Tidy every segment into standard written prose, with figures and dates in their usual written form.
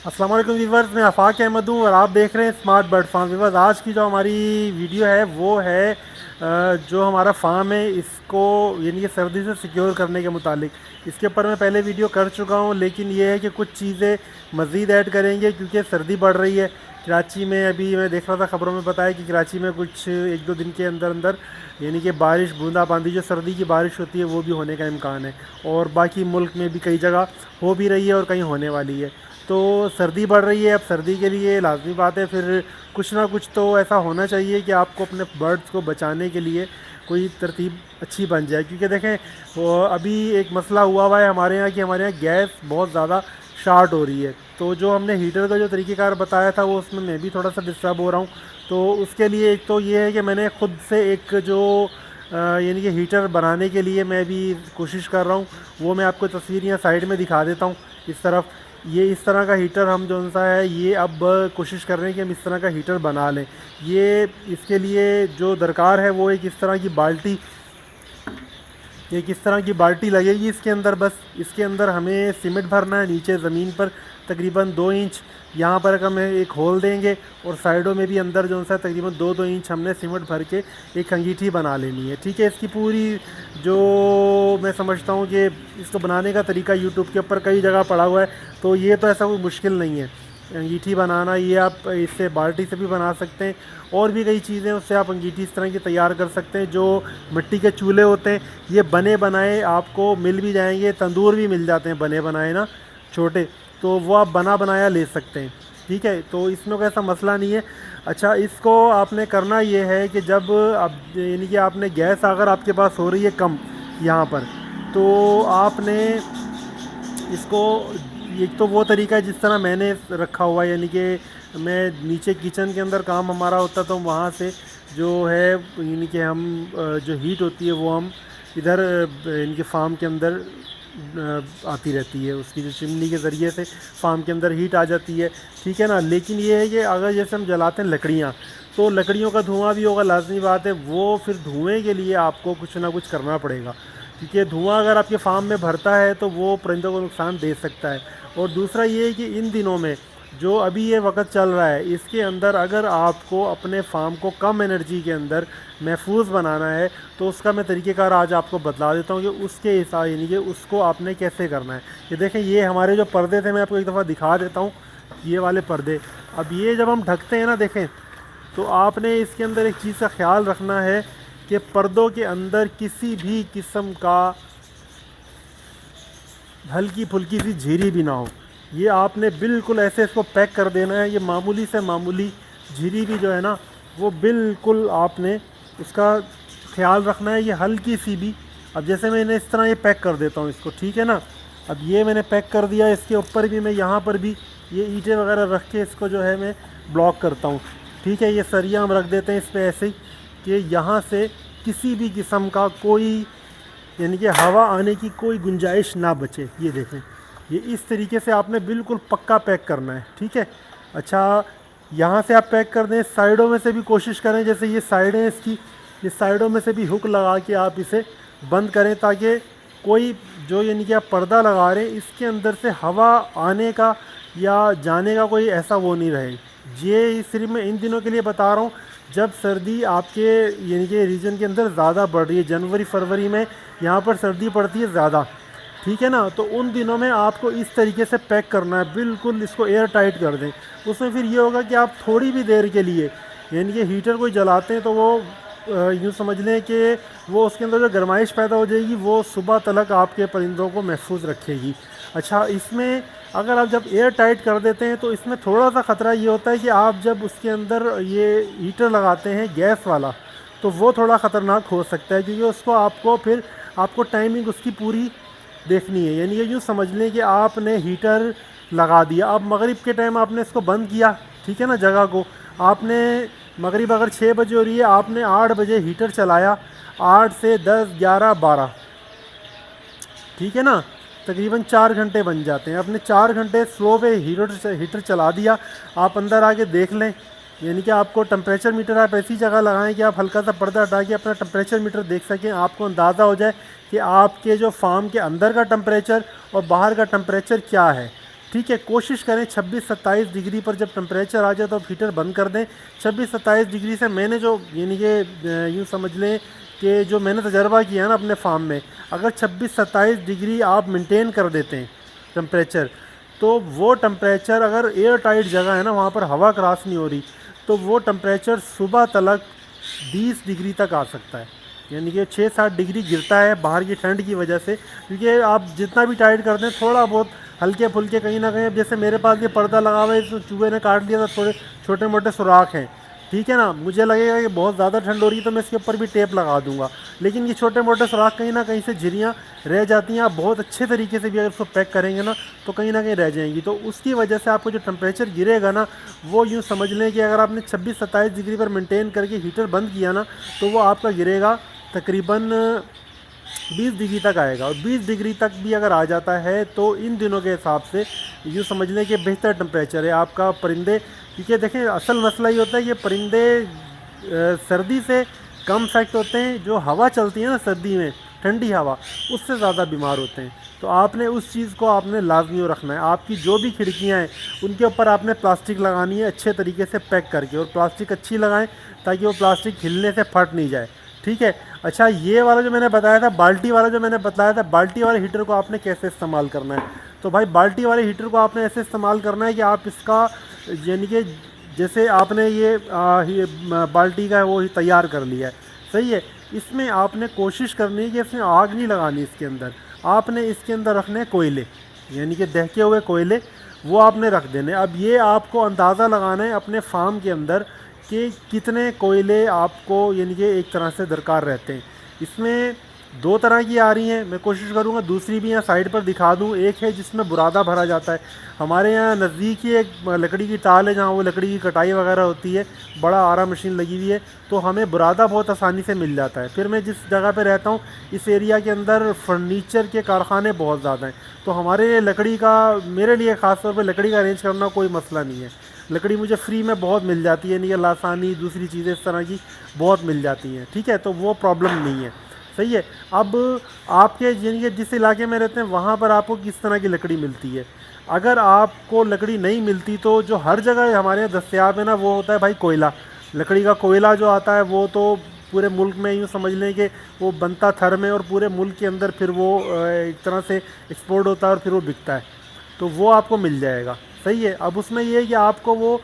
अस्सलाम वालेकुम व्यूवर्स, मैं आफाक अहमद हूँ और आप देख रहे हैं स्मार्ट बर्ड फार्म। व्यूवर्स, आज की जो हमारी वीडियो है वो है जो हमारा फार्म है इसको यानी कि सर्दी से सिक्योर करने के मुतालिक। इसके ऊपर मैं पहले वीडियो कर चुका हूँ, लेकिन ये है कि कुछ चीज़ें मज़ीद ऐड करेंगे क्योंकि सर्दी बढ़ रही है। कराची में अभी मैं देख रहा था खबरों में बताया कि कराची में कुछ एक दो दिन के अंदर अंदर यानी कि बारिश बूंदाबांदी जो सर्दी की बारिश होती है वो भी होने का इम्कान है, और बाकी मुल्क में भी कई जगह हो भी रही है और कहीं होने वाली है। तो सर्दी बढ़ रही है, अब सर्दी के लिए लाजमी बात है फिर कुछ ना कुछ तो ऐसा होना चाहिए कि आपको अपने बर्ड्स को बचाने के लिए कोई तरतीब अच्छी बन जाए। क्योंकि देखें वो अभी एक मसला हुआ है हमारे यहाँ कि हमारे यहाँ गैस बहुत ज़्यादा शार्ट हो रही है। तो जो हमने हीटर का जो तरीक़ेकार बताया था वो उसमें मैं भी थोड़ा सा डिस्टर्ब हो रहा हूँ। तो उसके लिए एक तो ये है कि मैंने ख़ुद से एक जो यानी कि हीटर बनाने के लिए मैं भी कोशिश कर रहा हूँ। वो मैं आपको तस्वीर यहाँ साइड में दिखा देता हूँ। इस तरफ ये इस तरह का हीटर हम जो सा है ये अब कोशिश कर रहे हैं कि हम इस तरह का हीटर बना लें। ये इसके लिए जो दरकार है वो एक इस तरह की बाल्टी, एक इस तरह की बाल्टी लगेगी इसके अंदर। बस इसके अंदर हमें सीमेंट भरना है, नीचे ज़मीन पर तकरीबन 2 इंच यहाँ पर हम एक होल देंगे और साइडों में भी अंदर जो सा तकरीबन 2-2 इंच हमने सीमेंट भर के एक अंगीठी बना लेनी है। ठीक है, इसकी पूरी जो मैं समझता हूँ कि इसको बनाने का तरीका यूट्यूब के ऊपर कई जगह पड़ा हुआ है, तो ये तो ऐसा कोई मुश्किल नहीं है अंगीठी बनाना। ये आप इससे बाल्टी से भी बना सकते हैं, और भी कई चीज़ें उससे आप अंगीठी इस तरह की तैयार कर सकते हैं। जो मिट्टी के चूल्हे होते हैं ये बने बनाए आपको मिल भी जाएंगे, तंदूर भी मिल जाते हैं बने बनाए ना छोटे, तो वो आप बना बनाया ले सकते हैं। ठीक है, तो इसमें कोई ऐसा मसला नहीं है। अच्छा, इसको आपने करना ये है कि जब अब यानी कि आपने गैस अगर आपके पास हो रही है कम यहाँ पर, तो आपने इसको एक तो वो तरीका है जिस तरह मैंने रखा हुआ है, यानी कि मैं नीचे किचन के अंदर काम हमारा होता तो वहाँ से जो है यानी कि हम जो हीट होती है वो हम इधर यानी कि फार्म के अंदर आती रहती है, उसकी जो चिमनी के ज़रिए से फार्म के अंदर हीट आ जाती है। ठीक है ना, लेकिन ये है कि अगर जैसे हम जलाते हैं लकड़ियाँ, तो लकड़ियों का धुआं भी होगा, लाजमी बात है। वो फिर धुएँ के लिए आपको कुछ ना कुछ करना पड़ेगा, क्योंकि धुआं अगर आपके फार्म में भरता है तो वो परिंदों को नुकसान दे सकता है। और दूसरा ये है कि इन दिनों में जो अभी ये वक्त चल रहा है इसके अंदर अगर आपको अपने फार्म को कम एनर्जी के अंदर महफूज बनाना है तो उसका मैं तरीक़ेकार आज आपको बतला देता हूँ कि उसके हिसाब यानी कि उसको आपने कैसे करना है। ये देखें, ये हमारे जो पर्दे थे मैं आपको एक दफ़ा दिखा देता हूँ, ये वाले पर्दे। अब ये जब हम ढकते हैं ना, देखें, तो आपने इसके अंदर एक चीज़ का ख्याल रखना है कि पर्दों के अंदर किसी भी किस्म का हल्की फुल्की सी झिरी भी ना हो। ये आपने बिल्कुल ऐसे इसको पैक कर देना है। ये मामूली से मामूली झिरी भी जो है ना वो बिल्कुल आपने उसका ख्याल रखना है, ये हल्की सी भी। अब जैसे मैंने इस तरह ये पैक कर देता हूँ इसको, ठीक है ना। अब ये मैंने पैक कर दिया, इसके ऊपर भी मैं यहाँ पर भी ये ईंटें वगैरह रख के इसको जो है मैं ब्लॉक करता हूँ। ठीक है, ये सरिया हम रख देते हैं इस पर ऐसे ही कि यहाँ से किसी भी किस्म का कोई यानी कि हवा आने की कोई गुंजाइश ना बचे। ये देखें, ये इस तरीके से आपने बिल्कुल पक्का पैक करना है। ठीक है, अच्छा, यहाँ से आप पैक कर दें, साइडों में से भी कोशिश करें, जैसे ये साइडें इसकी, ये साइडों में से भी हुक लगा के आप इसे बंद करें ताकि कोई जो यानी कि आप पर्दा लगा रहे हैं इसके अंदर से हवा आने का या जाने का कोई ऐसा वो नहीं रहे। ये सिर्फ मैं इन दिनों के लिए बता रहा हूँ जब सर्दी आपके यानी कि रीजन के अंदर ज़्यादा बढ़ रही है। जनवरी फरवरी में यहाँ पर सर्दी पड़ती है ज़्यादा, ठीक है ना। तो उन दिनों में आपको इस तरीके से पैक करना है, बिल्कुल इसको एयर टाइट कर दें। उसमें फिर ये होगा कि आप थोड़ी भी देर के लिए यानी कि हीटर को जलाते हैं तो वो यूँ समझ लें कि वो उसके अंदर जो गर्माइश पैदा हो जाएगी वो सुबह तलक आपके परिंदों को महफूज रखेगी। अच्छा, इसमें अगर आप जब एयर टाइट कर देते हैं तो इसमें थोड़ा सा ख़तरा ये होता है कि आप जब उसके अंदर ये हीटर लगाते हैं गैस वाला तो वो थोड़ा ख़तरनाक हो सकता है, क्योंकि उसको आपको फिर आपको टाइमिंग उसकी पूरी देखनी है। यानी ये यूँ समझ लें कि आपने हीटर लगा दिया, अब मगरिब के टाइम आपने इसको बंद किया, ठीक है ना, जगह को आपने मगरिब अगर 6 बजे हो रही है, आपने 8 बजे हीटर चलाया, 8 से 10, 11, 12, ठीक है ना, तकरीबन 4 घंटे बन जाते हैं। आपने 4 घंटे स्लो पे हीटर चला दिया, आप अंदर आके देख लें, यानी कि आपको टेम्परेचर मीटर आप ऐसी जगह लगाएं कि आप हल्का सा पर्दा हटा के अपना टेम्परेचर मीटर देख सकें, आपको अंदाज़ा हो जाए कि आपके जो फार्म के अंदर का टेम्परेचर और बाहर का टेम्परेचर क्या है। ठीक है, कोशिश करें 26-27 डिग्री पर जब टेम्परेचर आ जाए तो आप हीटर बंद कर दें। 26-27 डिग्री से मैंने जो यानी कि यूँ समझ लें कि जो मैंने तजर्बा किया ना अपने फार्म में, अगर 26-27 डिग्री आप मेंटेन कर देते हैं टेम्परेचर, तो वो टेम्परेचर अगर एयर टाइट जगह है ना, वहाँ पर हवा क्रॉस नहीं हो रही, तो वो टेम्परेचर सुबह तलक 20 डिग्री तक आ सकता है। यानी कि 6-7 डिग्री गिरता है बाहर की ठंड की वजह से, क्योंकि आप जितना भी टाइट करते हैं थोड़ा बहुत हल्के फुल्के कहीं ना कहीं, अब जैसे मेरे पास ये पर्दा लगा हुआ है, तो चूहे ने काट लिया था, थोड़े छोटे मोटे सुराख हैं, ठीक है ना। मुझे लगेगा कि बहुत ज़्यादा ठंड हो रही है तो मैं इसके ऊपर भी टेप लगा दूंगा, लेकिन ये छोटे मोटे सुराख कहीं ना कहीं से झिरियाँ रह जाती हैं। आप बहुत अच्छे तरीके से भी अगर उसको पैक करेंगे ना तो कहीं ना कहीं रह जाएंगी, तो उसकी वजह से आपको जो टेम्परेचर गिरेगा ना, वो यूँ समझ लें कि अगर आपने 26-27 डिग्री पर मेंटेन करके हीटर बंद किया ना, तो वो आपका गिरेगा तकरीबन 20 डिग्री तक आएगा। और 20 डिग्री तक भी अगर आ जाता है तो इन दिनों के हिसाब से यूँ समझ लें कि बेहतर टेम्परेचर है आपका। परिंदे, क्योंकि देखें असल मसला ये होता है कि परिंदे सर्दी से कम इफेक्ट होते हैं, जो हवा चलती है ना सर्दी में, ठंडी हवा, उससे ज़्यादा बीमार होते हैं। तो आपने उस चीज़ को आपने लाजमी रखना है। आपकी जो भी खिड़कियाँ हैं उनके ऊपर आपने प्लास्टिक लगानी है अच्छे तरीके से पैक करके, और प्लास्टिक अच्छी लगाएं ताकि वो प्लास्टिक हिलने से फट नहीं जाए, ठीक है। अच्छा, ये वाला जो मैंने बताया था, बाल्टी वाला जो मैंने बताया था, बाल्टी वाले हीटर को आपने कैसे इस्तेमाल करना है, तो भाई बाल्टी वाले हीटर को आपने ऐसे इस्तेमाल करना है कि आप इसका यानी कि जैसे आपने ये बाल्टी का वो तैयार कर लिया है, सही है। इसमें आपने कोशिश करनी है कि इसमें आग नहीं लगानी, इसके अंदर आपने इसके अंदर रखने कोयले, यानी कि दहके हुए कोयले, वो आपने रख देने। अब ये आपको अंदाज़ा लगाना है अपने फार्म के अंदर कि कितने कोयले आपको यानी कि एक तरह से दरकार रहते हैं। इसमें 2 तरह की आ रही हैं, मैं कोशिश करूँगा दूसरी भी यहाँ साइड पर दिखा दूँ। एक है जिसमें बुरादा भरा जाता है, हमारे यहाँ नज़दीक ही एक लकड़ी की टाल है जहाँ वो लकड़ी की कटाई वगैरह होती है, बड़ा आरा मशीन लगी हुई है, तो हमें बुरादा बहुत आसानी से मिल जाता है। फिर मैं जिस जगह पे रहता हूँ इस एरिया के अंदर फर्नीचर के कारखाने बहुत ज़्यादा हैं, तो हमारे लिए लकड़ी का, मेरे लिए ख़ास तौर पर लकड़ी का अरेंज करना कोई मसला नहीं है। लकड़ी मुझे फ्री में बहुत मिल जाती है, नहीं लासानी दूसरी चीज़ें इस तरह की बहुत मिल जाती हैं, ठीक है, तो वो प्रॉब्लम नहीं है, सही है। अब आपके यानी जिस इलाके में रहते हैं वहाँ पर आपको किस तरह की लकड़ी मिलती है। अगर आपको लकड़ी नहीं मिलती तो जो हर जगह हमारे यहाँ दस्तयाब है ना, वो होता है भाई कोयला। लकड़ी का कोयला जो आता है वो तो पूरे मुल्क में यूँ समझ लें कि वो बनता थर में, और पूरे मुल्क के अंदर फिर वो एक तरह से एक्सपोर्ट होता है और फिर वो बिकता है, तो वो आपको मिल जाएगा, सही है। अब उसमें ये है कि आपको वो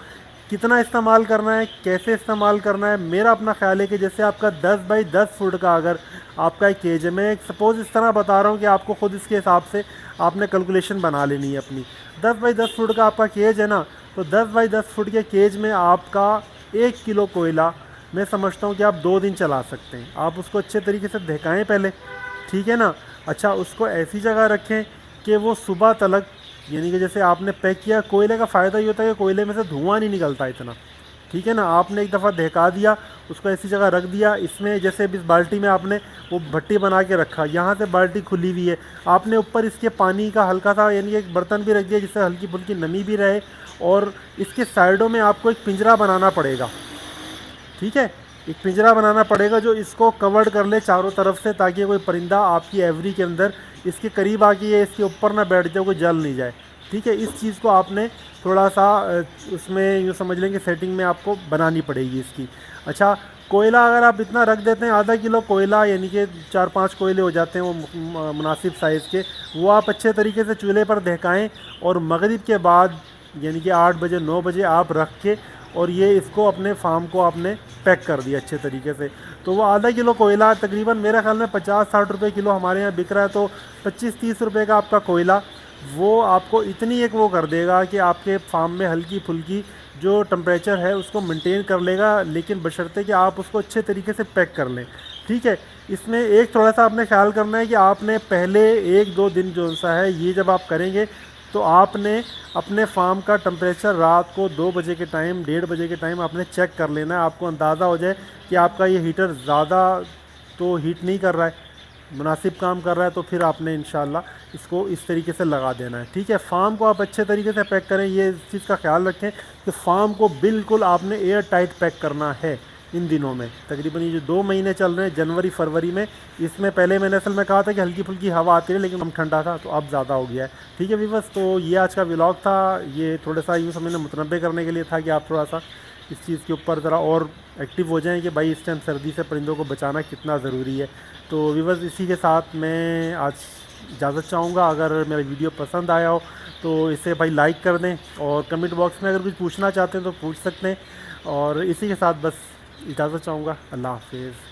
कितना इस्तेमाल करना है, कैसे इस्तेमाल करना है। मेरा अपना ख्याल है कि जैसे आपका 10 बाई 10 फुट का अगर आपका एक केज है, मैं एक सपोज़ इस तरह बता रहा हूँ कि आपको ख़ुद इसके हिसाब से आपने कैलकुलेशन बना लेनी है अपनी। 10 बाई 10 फुट का आपका केज है ना, तो 10 बाई 10 फुट के केज में आपका 1 किलो कोयला मैं समझता हूँ कि आप 2 दिन चला सकते हैं। आप उसको अच्छे तरीके से दहकाएँ पहले, ठीक है ना। अच्छा, उसको ऐसी जगह रखें कि वो सुबह तलक, यानी कि जैसे आपने पैक किया, कोयले का फ़ायदा ये होता है कि कोयले में से धुआं नहीं निकलता इतना, ठीक है ना। आपने एक दफ़ा दहका दिया, उसको ऐसी जगह रख दिया, इसमें जैसे इस बाल्टी में आपने वो भट्टी बना के रखा, यहाँ से बाल्टी खुली हुई है, आपने ऊपर इसके पानी का हल्का सा यानी एक बर्तन भी रख दिया जिससे हल्की फुल्की नमी भी रहे, और इसके साइडों में आपको एक पिंजरा बनाना पड़ेगा, ठीक है। एक पिंजरा बनाना पड़ेगा जो इसको कवर्ड कर ले चारों तरफ से, ताकि कोई परिंदा आपकी एवरी के अंदर इसके करीब आके ये इसके ऊपर ना बैठ जाए, कोई जल नहीं जाए, ठीक है। इस चीज़ को आपने थोड़ा सा उसमें यूँ समझ लेंगे सेटिंग में आपको बनानी पड़ेगी इसकी। अच्छा, कोयला अगर आप इतना रख देते हैं, आधा किलो कोयला, यानी कि 4-5 कोयले हो जाते हैं वो मुनासिब साइज़ के, वो आप अच्छे तरीके से चूल्हे पर दहकाएँ, और मगरिब के बाद यानी कि 8 बजे 9 बजे आप रख के, और ये इसको अपने फार्म को आपने पैक कर दिया अच्छे तरीके से, तो वो आधा किलो कोयला तकरीबन मेरे ख्याल में 50-60 रुपये किलो हमारे यहाँ बिक रहा है, तो 25-30 रुपये का आपका कोयला वो आपको इतनी एक वो कर देगा कि आपके फार्म में हल्की फुल्की जो टेम्परेचर है उसको मेंटेन कर लेगा, लेकिन बशर्ते कि आप उसको अच्छे तरीके से पैक कर लें, ठीक है। इसमें एक थोड़ा सा आपने ख्याल करना है कि आपने पहले 1-2 दिन जो सा है ये जब आप करेंगे तो आपने अपने फार्म का टेम्परेचर रात को 2 बजे के टाइम, 1:30 बजे के टाइम आपने चेक कर लेना है। आपको अंदाज़ा हो जाए कि आपका ये हीटर ज़्यादा तो हीट नहीं कर रहा है, मुनासिब काम कर रहा है, तो फिर आपने इंशाल्लाह इसको इस तरीके से लगा देना है, ठीक है। फार्म को आप अच्छे तरीके से पैक करें, ये इस चीज़ का ख्याल रखें कि फार्म को बिल्कुल आपने एयर टाइट पैक करना है, इन दिनों में। तकरीबन ये जो 2 महीने चल रहे हैं जनवरी फरवरी में, इसमें पहले मैंने असल में कहा था कि हल्की फुल्की हवा आती है लेकिन कम ठंडा था, तो अब ज़्यादा हो गया है। ठीक है व्यूअर्स, तो ये आज का व्लॉग था। ये थोड़ा सा यूँ समझने मुतनब्बे करने के लिए था कि आप थोड़ा सा इस चीज़ के ऊपर ज़रा और एक्टिव हो जाएं कि भाई इस टाइम सर्दी से परिंदों को बचाना कितना ज़रूरी है। तो व्यूअर्स, इसी के साथ मैं आज इजाज़त चाहूँगा। अगर मेरा वीडियो पसंद आया हो तो इसे भाई लाइक कर दें, और कमेंट बॉक्स में अगर कुछ पूछना चाहते हैं तो पूछ सकते हैं। और इसी के साथ बस इजाज़त चाहूँगा। अल्लाह हाफिज़।